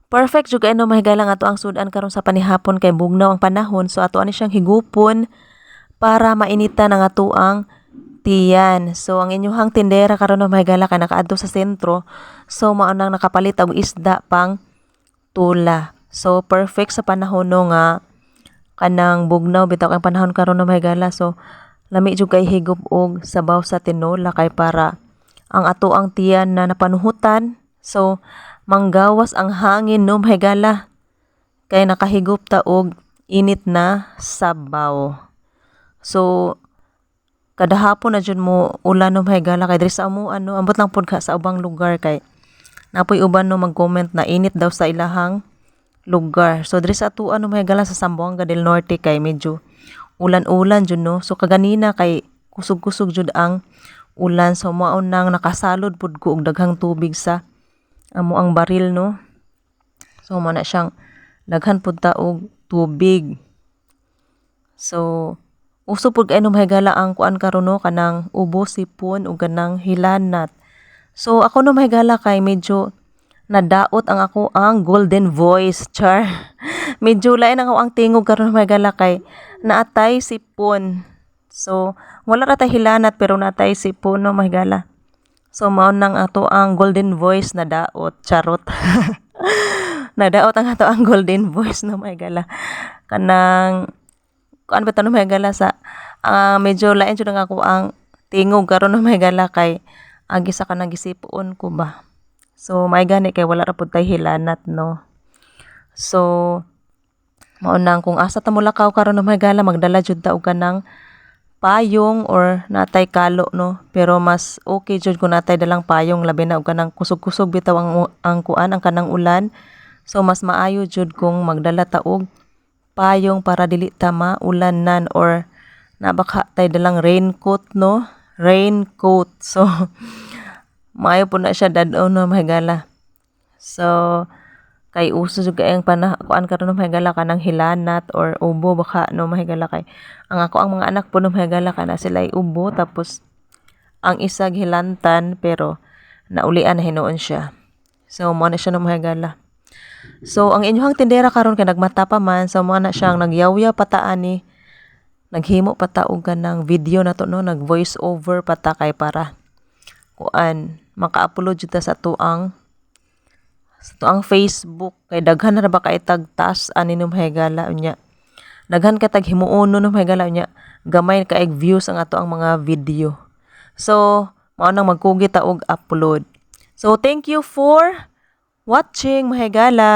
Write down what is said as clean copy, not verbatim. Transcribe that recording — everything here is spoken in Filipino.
Perfect jud kay no mahigala nga ato ang sudan karon sa panihapon kay bugnaw ang panahon, so ato ani siyang higupon para mainitan ang ato ang tiyan. So ang inyuhang tindera karon no mahigala kay nakaadto sa sentro, so mao nang nakapalit og isda pang tula. So perfect sa panahon no nga kanang bugnaw bitaw kay panahon karon no mahigala. So lami jud kay higop og sabaw sa tinola kay para ang ato ang tiyan na napanuhutan. So manggawas ang hangin no mahigala kay nakahigop ta og init na sabaw. So kada hapon na jud mo ulan no mahigala kay diri sa amo ano ambot lang pod ka sa ubang lugar kay napoy uban no mag-comment na init daw sa ilahang lugar. So diri sa ato ano mahigala sa Zamboanga del Norte kay medyo ulan-ulan jud no. So kaganina kay kusog-kusog jud ang ulan, so mao nang nakasalod pud ko og daghang tubig sa amo ang baril no. So mo na siyang daghan pud ta og tubig. So uso pud kay no mahigala ang kuan karon no kanang ubo, sipon ug kanang hilanat. So ako no mahigala kay medyo nadaot ang ako ang golden voice char. Medyo lain ang ako ang tingog karon mahigala kay naatay sipon. So wala ra tay hilanat pero naatay sipon no mahigala. So mao nang ato ang golden voice na daot charot. Nadaot ang ato ang golden voice no mahigala. Kanang kuan ba no mahigala sa medyo lain jud ang ako ang tingog karon no mahigala kay agi sa kanang gisipon ko ba. So may gani kay wala ra pud tay hilanat no. So mao nang kung asa ta mulakaw karon no mahigala magdala jud ta og kanang payong or natay kalo no, pero mas okay jud kung natay dalang payong labi na og kanang kusog-kusog bitaw ang kuan ang kanang ulan. So mas maayo jud kung magdala ta og payong para dili ta maulanan or nabaka tay dalang raincoat no, raincoat. So maayo po na siya dad-on no mahigala. So kay uso jud kay ang kuan karon no mahigala kanang hilanat or ubo baka no mahigala kay ang ako ang mga anak po no mahigala kana sila ay ubo tapos ang isag hilantan pero naulian na hinuon siya. So mo na siya no mahigala. So ang inyong tindera karon kay nagmata pa man, so mo na siyang nagyawya pata ani naghimo pata og kanang video nato no, nag voice over pata kay para kuan maka-upload jud ta sa tuang Facebook kay daghan na ba kay tagtas ani no mahigala unya. Daghan ka tag himuon no mahigala unya. Gamay kaig views ang ato ang mga video. So mao nang magkugi ta og upload. So thank you for watching mahigala.